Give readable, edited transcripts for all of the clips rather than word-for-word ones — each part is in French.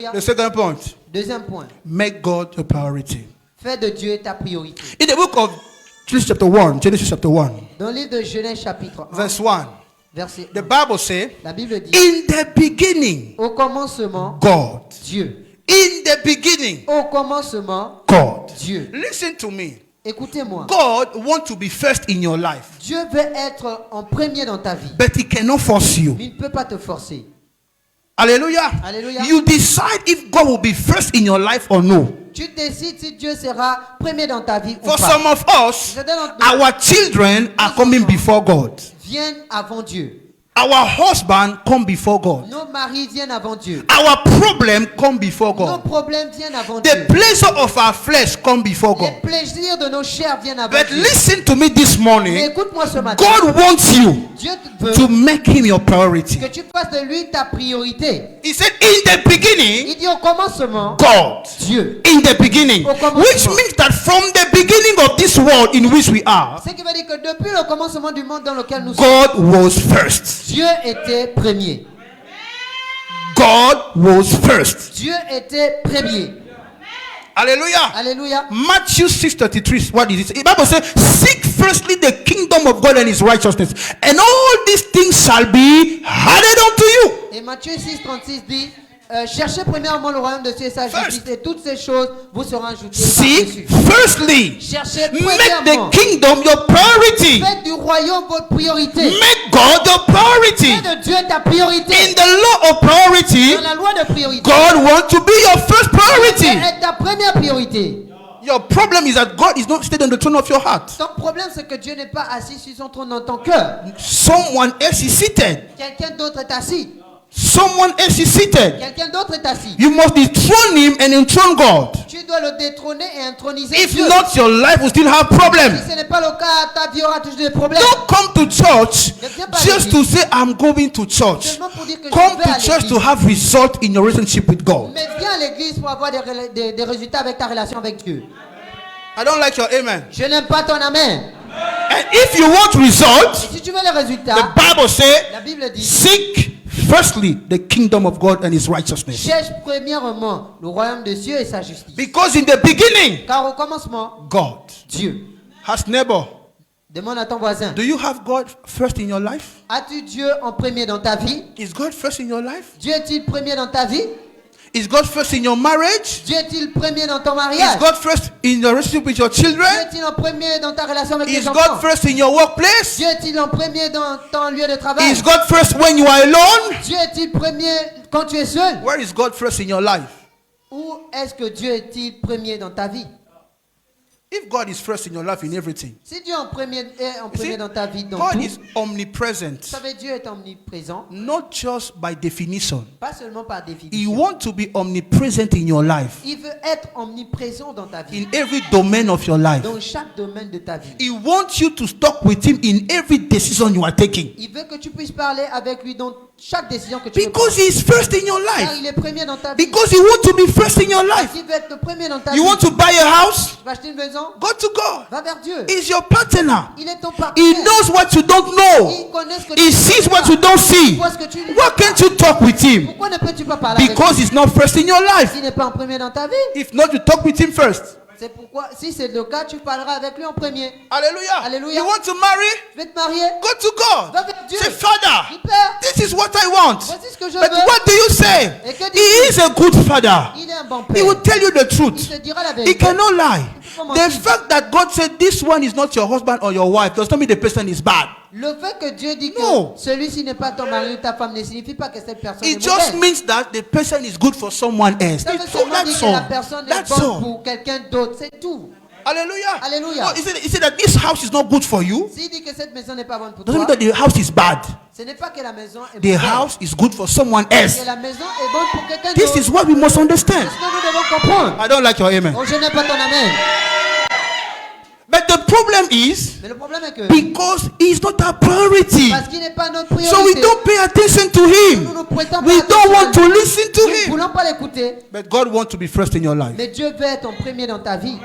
The second point. Deuxième point. Make God your priority. Fais de Dieu ta priorité. In the book of Genesis chapter 1, Dans le livre de Genèse chapitre 1, verse 1, verset the 1, Bible says, la Bible dit, in the beginning, au commencement, God. Dieu. In the beginning, Au commencement, God. Dieu. Listen to me. Écoutez-moi. God wants to be first in your life, Dieu veut être en premier dans ta vie. but He cannot force you. Mais il ne peut pas te forcer. Hallelujah. Alléluia. You decide if God will be first in your life or no. Tu décides si Dieu sera premier dans ta vie ou For pas. some of us, Certains d'entre nous our children are coming before God. viennent avant Dieu. Our husband come before God. Nos maris viennent avant Dieu. Our problem come before Nos God. problèmes viennent avant The Dieu. pleasure of our flesh come before Les God. plaisirs de nos chairs viennent avant But Dieu. listen to me this Mais morning. écoute-moi ce matin. God wants you Dieu veut to make Him your priority. que tu fasses de lui ta priorité. He said, in the beginning, Il dit au commencement, God. Dieu. In the beginning. Au commencement. Which means that from the beginning of this world in which we are, Ce qui veut dire que depuis le commencement du monde dans lequel nous sommes, God was first. Dieu était premier. God was first. Dieu était premier. Hallelujah. Alléluia. Matthew 6:33. What is it? The Bible says, seek firstly the kingdom of God and His righteousness, and all these things shall be added unto you. Et Matthieu 6,36 dit, cherchez premièrement le royaume de Dieu et sa justice, et toutes ces choses vous seront ajoutées Seek par-dessus. firstly. Cherchez Make premièrement. the kingdom your priority. Faites du royaume votre priorité. Make God your priority. Fais de Dieu ta priorité. In the law of priority, Dans la loi de priorité, God wants to be your first Dieu priority. est ta première priorité. Your problem is that God is not seated on the throne of your heart. Ton problème, c'est que Dieu n'est pas assis sur son trône dans ton cœur. Someone else is seated. Quelqu'un d'autre est assis. Someone else is seated. Quelqu'un d'autre est assis. You must dethrone Him and enthrone God. Tu dois le détrôner et introniser If Dieu. not, your life will still have Si problems. ce n'est pas le cas, ta vie aura toujours des problèmes. Don't come to church just to say, I'm going to church. Seulement pour dire que Come je vais à to church l'église. to have result in your relationship with God. Mais viens à l'église pour avoir des résultats avec ta relation avec Dieu. I don't like your amen. Je n'aime pas ton amen. And if you want results, Et si tu veux les résultats, the Bible says, la Bible dit, seek firstly the kingdom of God and His righteousness. cherche premièrement le royaume de Dieu et sa justice. Because in the beginning, Car au commencement, God Dieu. has neighbor. Demande à ton voisin, Do you have God first in your life? as-tu Dieu en premier dans ta vie? Is God first in your life? Dieu est-il premier dans ta vie? Is God first in your marriage? Dieu est-il premier dans ton Is mariage? God first in your relationship with your Dieu children? est-il en premier dans ta relation avec Is tes God enfants? first in your workplace? Dieu est-il en premier dans ton lieu de travail? Is God first when you are alone? Dieu est-il premier quand tu es seul? Where is God first in your life? Ou est-ce que Dieu est-il premier dans ta vie? If God is first in your life in everything, Si Dieu est en premier see, dans ta vie, dans God tout, is omnipresent, vous savez, Dieu est omniprésent, not just by definition. pas seulement par He définition. wants to be omnipresent in your life, Il veut être omniprésent dans ta vie, in every domain of your life. dans chaque domaine de ta vie. He wants you to talk with Him in every decision you are taking. Il veut que tu puisses parler avec lui dans chaque décision que tu veux Because prendre. He is first in your Car life. il est premier dans ta vie. Because He wants to be first in your life. Il veut être le premier dans ta You vie. want to buy a house? Tu vas acheter une maison? Go to God. Va vers Dieu. He's your partner. Il est ton He partenaire. knows what you don't know. Il connaît ce que He tu sees ne what sais you pas. don't see. Il voit ce que tu ne Why vois pas. can't you talk with Him? Pourquoi ne peux-tu pas parler avec Because lui? He's not first in your life. S'il n'est pas en premier dans ta vie, If not, you talk with Him first. c'est pourquoi, si c'est le cas, tu parleras avec lui en premier. Hallelujah. Hallelujah. You want to marry? Tu veux te marier? Go to God. Va vers Dieu. Say, Father, Dis, Père, this is what I want. voici ce que je But veux. what do you say? Et que He dis-tu? is a good father. Il est un bon He père. will tell you the Il truth. te dira la He vérité. cannot lie. peut pas The mentir. fact that God said this one is not your husband or your wife does not mean the person is bad. Le fait que Dieu dit que No. celui-ci n'est pas ton mari ou ta femme ne signifie pas que cette personne It est just mauvaise. means that the person is good for someone else. Ça veut seulement dire That's que la all. personne est That's bonne all. pour quelqu'un d'autre, c'est tout. Hallelujah. Alléluia. No, he said that this house is not good for you. S'il dit que cette maison n'est pas bonne pour Doesn't toi, mean that the house is bad. ce n'est pas que la maison est The bonne. house is good for someone else. Que la maison est bonne pour quelqu'un This d'autre. is what we must understand. C'est ce que nous devons comprendre. I don't like your amen. Oh, je n'aime pas ton amen. But the problem is Mais le problème est que because he's not our priority. parce qu'il n'est pas notre So we priorité, don't pay attention to nous him. ne prêtons We pas don't want attention. to listen to Nous ne him. voulons pas l'écouter. But God wants to be first in your life. Mais Dieu veut être en premier dans ta vie.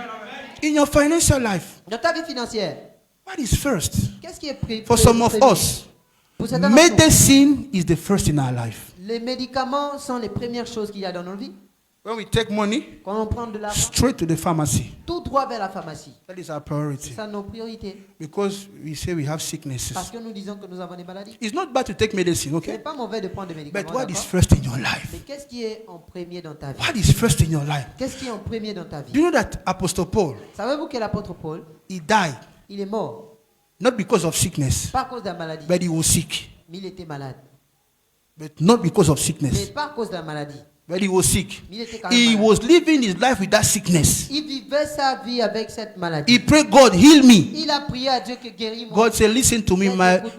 In your financial life, Dans ta vie financière, what is first? qu'est-ce qui est pris For some of us, Pour certains d'entre nous, medicine is the first in our life. les médicaments sont les premières choses qu'il y a dans nos vies. When we take money, Quand on prend de l'argent, straight to the pharmacy. tout droit vers la pharmacie. That is our priority. C'est ça nos priorités. Because we say we have Parce sicknesses. que nous disons que nous avons des maladies. It's not bad to take medicine, Ce okay? n'est pas mauvais de prendre des médicaments. But what is d'accord? first in your life? Mais qu'est-ce qui est en premier dans ta vie? What is first in your life? Qu'est-ce qui est en premier dans ta Do vie? you know that Apostle Paul, Savez-vous que l'apôtre Paul, he died il est mort, not because of sickness, pas à cause de la maladie, but he was sick. mais il était malade. But not because of Mais sickness, pas à cause de la maladie. but he was sick. Mais il était quand même He malade. was living his life with that sickness. Il vivait sa vie avec cette maladie. He prayed, God, heal me. Il a prié à Dieu que guéris-moi. God said, listen to me,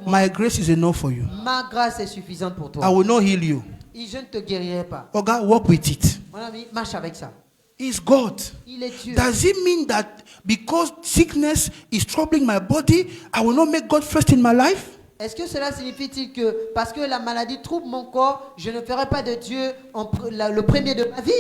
my grace is enough for you. Ma grâce est suffisante pour I toi. will not heal you. Et je ne te guérirai pas. Oh God, walk with it. Mon ami, marche avec ça. He's God. Il est Dieu. Does it mean that because sickness is troubling my body, I will not make God first in my life? Est-ce que cela signifie-t-il que parce que la maladie trouble mon corps, je ne ferai pas de Dieu le premier de ma vie?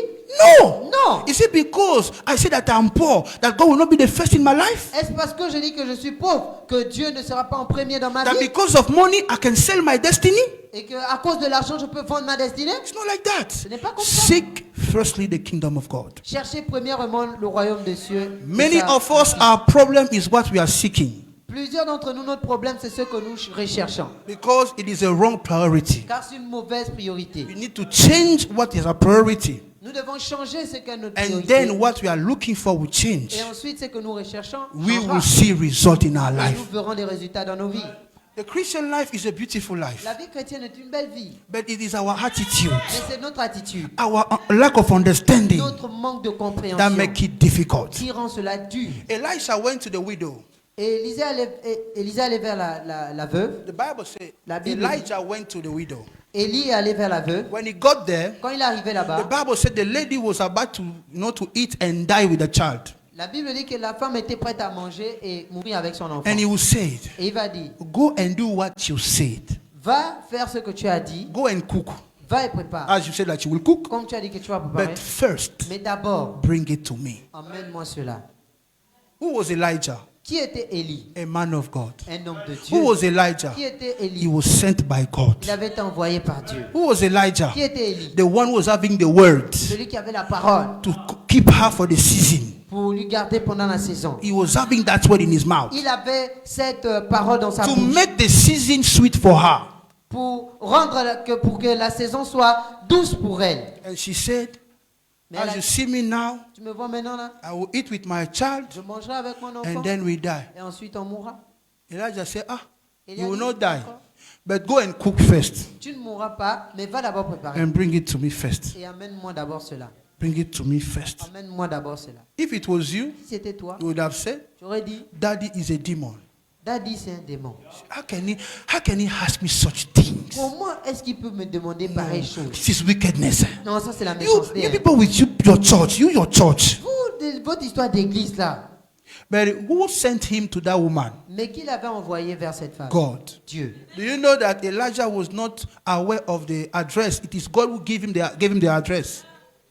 No. Non. Is it because I say that I'm poor, that God will not be the first in my life? Est-ce parce que je dis que je suis pauvre que Dieu ne sera pas en premier dans ma That vie? because of money, I can sell my destiny? Et qu'à cause de l'argent, je peux vendre ma destinée? It's not like that. Ce n'est pas comme ça. Seek firstly the kingdom of God. Cherchez premièrement le royaume des cieux. Many Et ça- of us, our problem is what we are seeking Plusieurs d'entre nous, notre problème, c'est ce que nous recherchons. because it is a wrong priority. Car c'est une mauvaise priorité. We need to change what is our priority, Nous devons changer ce qu'est notre and priorité. then what we are looking for will change. Et ensuite, ce que nous recherchons, We changera. will see result in our Et life. nous verrons des résultats dans nos vies. The Christian life is a beautiful life, La vie chrétienne est une belle vie. but it is our attitude, Mais c'est notre attitude, our lack of understanding notre manque de that compréhension make it difficult. qui rend cela dur. Elisha went to the widow. Et Élisée allait vers la veuve. The Bible says La Bible Elijah went to the widow. Élie est allé vers la veuve. When he got there, Quand il est arrivé the là-bas, Bible said the lady was about to, to eat and die with the child. la Bible dit que la femme était prête à manger et mourir avec son enfant. And he said, Et il va dire, go and do what you said. va faire ce que tu as dit, Go and cook. va et prépare. As you said that you will cook, Comme tu as dit que tu vas préparer. but first, Mais d'abord, bring it to me. emmène-moi cela. Who was Elijah? Qui était Élie? A man of God. Un homme de Who Dieu. was Elijah? Qui était He Élie? was sent by God. Il avait été envoyé par Dieu. Who was Elijah? Qui était Élie? The one who was having the word Celui qui avait la parole to keep her for the season. pour lui garder pendant la saison. He was having that word in his mouth Il avait cette parole dans sa to bouche make the season sweet for her. pour que la saison soit douce pour elle. And she said, Mais elle as a you dit, see me now, tu me vois maintenant là? I will eat with my child Je mangerai avec mon enfant and then we die. et ensuite on mourra. Elijah said, Il you a will dit, not die, d'accord. but go and cook first Tu ne mourras pas, mais va d'abord préparer. and bring it to me first. Et amène-moi d'abord cela. Bring it to me first. Amène-moi d'abord cela. If it was you, Si c'était toi, you would have said, tu aurais dit, Daddy is a demon. Daddy c'est un démon. How can he ask me such things? Comment est-ce qu'il peut me demander pareille chose? This is wickedness. Non, ça c'est la You méchanceté. hein. people with your church, your church. Vous, votre histoire d'église là. But who sent him to that woman? Mais qui l'avait envoyé vers cette femme? God. Dieu. Do you know that Elijah was not aware of the address? It is God who gave him the address.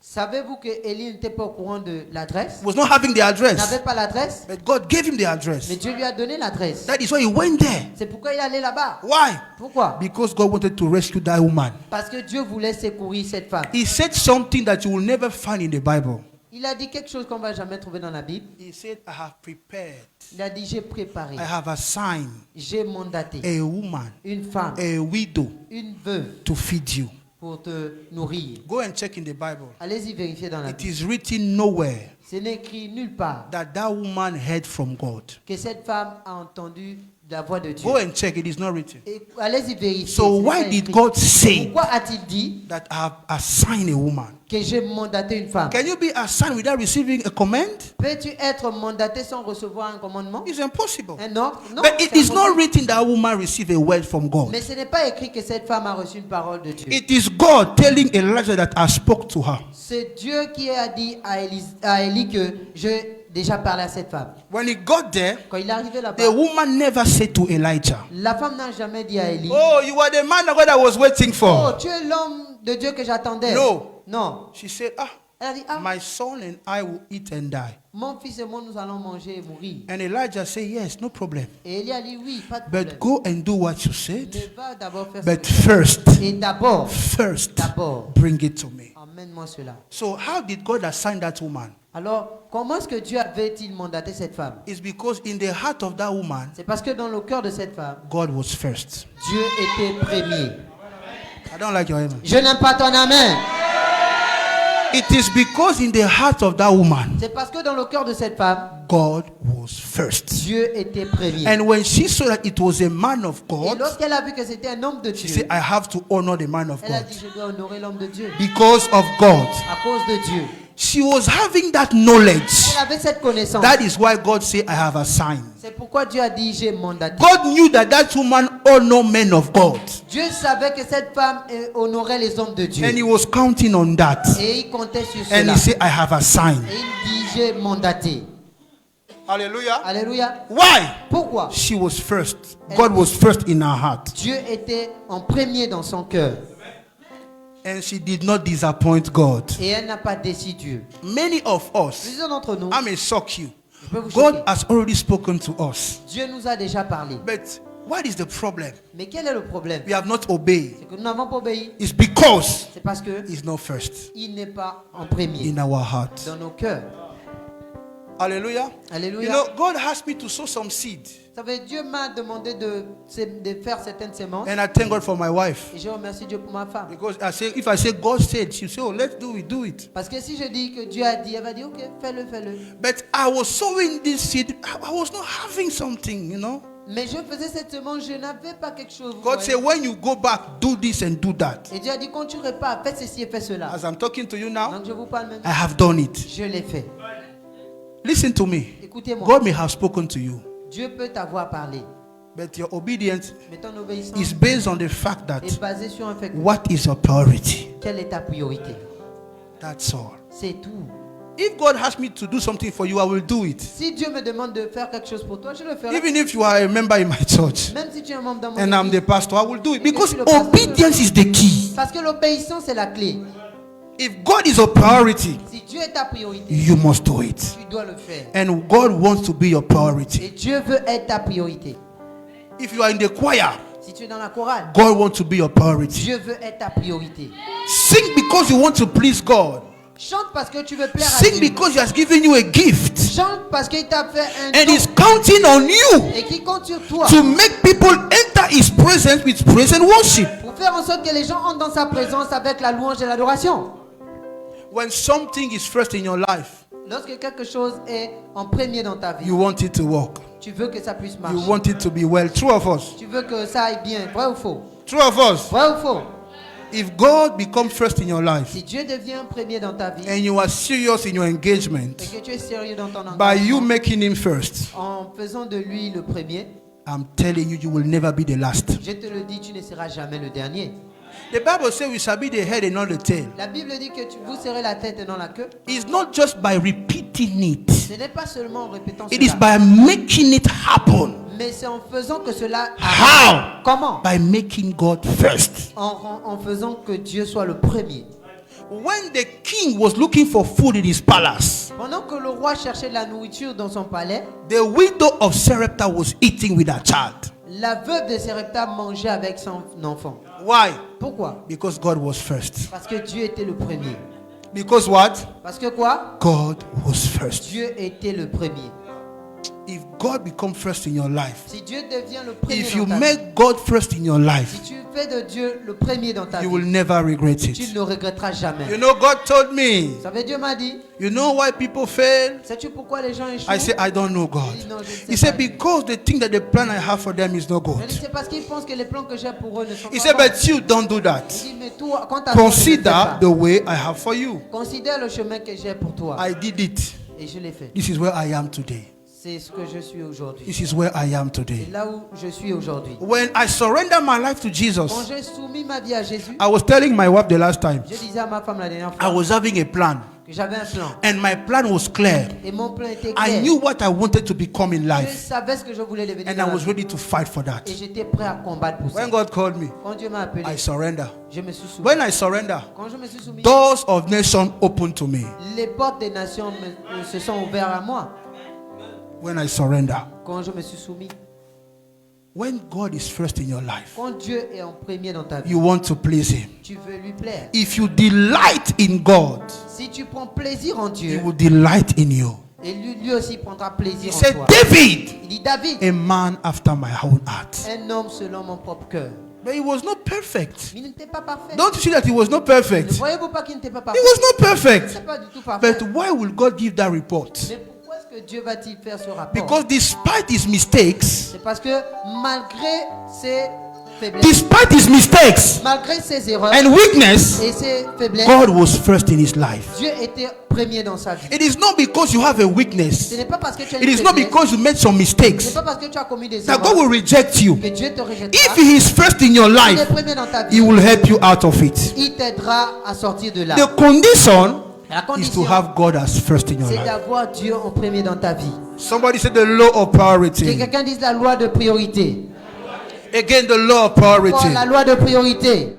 Savez-vous que Élie n'était pas au courant de l'adresse? He was not having the Il address. n'avait pas l'adresse, But God gave him the mais address. Dieu lui a donné l'adresse. That is why he went there. C'est pourquoi il est allé là-bas. Why? Pourquoi? Because God wanted to rescue that woman. Parce que Dieu voulait secourir cette femme. He said something that you will never find in the Bible. Il a dit quelque chose qu'on ne va jamais trouver dans la Bible. He said, I have prepared, Il a dit, j'ai préparé, I have assigned j'ai mandaté a woman, une femme, a widow, une veuve to feed you. pour te nourrir. Go and check in the Bible. Allez-y vérifier dans la It Bible. is written nowhere Ce n'est écrit nulle part that that woman heard from God. que cette femme a entendu la voix de Dieu. Go and check. It is not written. Et allez-y vérifier. So ce n'est why pas did écrit. God say Pourquoi a-t-il dit that I have assigned a woman? que j'ai mandaté une femme? Can you be assigned without receiving a command? Peux-tu être mandaté sans recevoir un commandement? It's impossible. Un ordre? Non. But it c'est is not impossible. written that woman received a word from God. Mais ce n'est pas écrit que cette femme a reçu une parole de Dieu. It is God telling Elijah that I spoke to her. C'est Dieu qui a dit à Élie que j'ai déjà parlé à cette femme. When he got there, Quand il est arrivé the là-bas, woman never said to Elijah, la femme n'a jamais dit à Élie, oh, you are the man of God I was waiting oh, for. tu es l'homme de Dieu que j'attendais. No. Non. She said, Elle a dit, ah, my son and I will eat and die. mon fils et moi, nous allons manger et mourir. And Elijah said, yes, no problem. Et Élie a dit, oui, pas de But problème. go and do what you said. Mais va d'abord faire But ce que tu first, as. Et d'abord, first, d'abord, bring it to me. Amène-moi cela. So how did God assign that woman? Alors, comment est-ce que Dieu avait-il mandaté cette femme? It's because in the heart of that woman, C'est parce que dans le cœur de cette femme, God was first. Dieu était premier. I don't like your amen. Je n'aime pas ton amen. It is because in the heart of that woman, C'est parce que dans le cœur de cette femme, God was first. Dieu était premier. And when she saw that it was a man of Et God, lorsqu'elle a vu que c'était un homme de she Dieu, said, I have to honor the man of elle a God dit, je dois honorer l'homme de Dieu. because of God. À cause de Dieu. She was having that knowledge. Elle avait cette connaissance. That is why God said, I have assigned. C'est pourquoi Dieu a dit, j'ai mandaté. God knew that that woman honored men of God. Dieu savait que cette femme honorait les hommes de Dieu. And he was counting on that. Et il comptait sur And cela. he said, I have assigned. Et il dit, j'ai mandaté. Hallelujah. Alléluia. Why? Pourquoi? She was first. God was first in her heart. Dieu était en premier dans son cœur. And she did not disappoint God. Et elle n'a pas déçu Dieu. Many of us, Plusieurs d'entre nous, I may shock you. je peux vous God choquer. has already spoken to us. Dieu nous a déjà parlé. But what is the problem? Mais quel est le problème? We have not obeyed. C'est que nous n'avons pas obéi. It's because C'est parce que He's not first il n'est pas en premier in our heart. dans nos cœurs. Hallelujah. Alléluia. You know, God asked me to sow some seed. Vous savez, Dieu m'a demandé de faire certaines semences. And I thank God for my wife. Et je remercie Dieu pour ma femme. Because if I say God said, she'll say, oh, let's do it. Parce que si je dis que Dieu a dit, elle va dire, ok, fais-le, fais-le. But I was sowing this seed. I was not having something, you know. Mais je faisais cette semence, je n'avais pas quelque chose. vous God voyez. said, when you go back, do this and do that. Et Dieu a dit, quand tu repars, fais ceci et fais cela. As I'm talking to you now, Donc je vous parle maintenant. I have done it. Je l'ai fait. Listen to me. Écoutez-moi. God may have spoken to you, Dieu peut t'avoir parlé. but your obedience Mais ton obéissance is based on the fact that est basée sur un fait. what is your priority? Quelle est ta priorité? That's all. C'est tout. If God asks me to do something for you, I will do it. Si Dieu me demande de faire quelque chose pour toi, je le ferai. Even if you are a member in my church Même si tu es un membre dans mon and I'm the église. pastor, I will do it because je suis le pasteur. obedience is the key. Parce que l'obéissance est la clé. If God is a priority, Si Dieu est ta priorité, you must do it. tu dois le faire. And God wants to be your Et priority. Dieu veut être ta priorité. If you are in the choir, Si tu es dans la chorale, God wants to be your priority. Dieu veut être ta priorité. Sing because you want to please God. Chante parce que tu veux plaire à Sing Dieu. because He has given you a gift. Chante parce qu'il t'a fait un And don He's counting on you et qui compte sur toi to make people enter His presence with praise and worship. pour faire en sorte que les gens entrent dans sa présence avec la louange et l'adoration. When something is first in your life, Lorsque quelque chose est en premier dans ta vie, you want it to work. tu veux que ça puisse You marcher. want it to be well. True of us. Tu veux que ça aille bien. Vrai ou faux? True of us. Vrai ou faux? If God becomes first in your life Si Dieu devient premier dans ta vie and you are serious in your engagement et que tu es sérieux dans ton by you engagement making Him first, en faisant de lui le premier, I'm telling you, you will never be the last. je te le dis, tu ne seras jamais le dernier. The Bible says we shall be the head and not the tail. La Bible dit que vous serez la tête et non la queue. It's not just by repeating it, Ce n'est pas seulement en répétant it is cela, by making it happen. mais c'est en faisant que cela How? arrive. Comment? By making God first. En faisant que Dieu soit le premier. When the king was looking for food in his palace, Pendant que le roi cherchait de la nourriture dans son palais, the widow of Sarepta was eating with her child. la veuve de Sarepta mangeait avec son enfant. Why? Pourquoi? Because God was first. Parce que Dieu était le premier. Because what? Parce que quoi? God was first. Dieu était le premier. If God becomes first in your life, Si Dieu devient le premier if dans you ta vie, make God first in your si life, tu fais de Dieu le premier dans ta you will vie, never regret tu it. ne regretteras jamais. You know, God told me, Vous savez, Dieu m'a dit, you know why people fail? sais-tu pourquoi les gens échouent? I said, I don't know, God. Non, je ne sais He said, pas. because they think that the plan I have for them is not Je good. dis, c'est parce qu'ils pensent que les plans que j'ai pour eux ne sont He pas said, bons. but you don't do that. Il dit, mais toi, quant à toi, je ne le fais Consider pas. the way I have for you. Considère le chemin que j'ai pour toi. I did it. Et je l'ai fait. This is where I am today. C'est ce que je suis aujourd'hui. This is where I am C'est today. là où je suis aujourd'hui. When I surrender my life to Quand Jesus, j'ai soumis ma vie à Jésus, I was telling my wife the last time, je disais à ma femme la dernière I fois was having a plan. que j'avais un plan. And my plan was clear. Et mon plan était I clair. knew what I wanted to become in Je life. savais ce que je voulais devenir And dans I la was vie. ready to fight for that. Et j'étais prêt à combattre pour ça. When God called me, Quand Dieu m'a appelé, I surrender. je me suis soumis. When I surrender, Quand je me suis soumis, doors of nations opened to me. les portes des nations se sont ouvertes à moi. When I surrender. Quand je me suis soumis, When God is first in your life, Quand Dieu est en premier dans ta vie, you want to please Him. tu veux lui plaire. If you delight in God, Si tu prends plaisir en He Dieu, will delight in you. et lui aussi prendra He plaisir en said, toi. David, Il dit David, a man after my own heart. un homme selon mon propre cœur. But he was not perfect. Mais il n'était pas parfait. Don't you see that he was not Ne perfect? voyez-vous pas qu'il n'était pas He parfait? was not Il perfect. n'était pas du tout parfait. But why will God give that report? Mais pourquoi est-ce que Dieu va-t-il faire ce rapport? Because despite his mistakes, C'est parce que malgré ses faiblesses, despite his mistakes malgré ses erreurs and weakness, et ses faiblesses, God was first in his life. Dieu était premier dans sa vie. It is not because you have a Ce weakness. n'est pas parce que tu as It une is not faiblesse, because you made some ce mistakes n'est pas parce que tu as commis des that God erreurs will reject you. que Dieu te rejettera. If he is first in your Il est life, premier dans ta he vie. will help you out of it. Il t'aidera à sortir de là. The condition La is condition, to have God as first in your c'est life. d'avoir Dieu en premier dans ta vie. Somebody said the law of Que priority. quelqu'un dise la loi de priorité. Again, the law of Encore priority. la loi de priorité.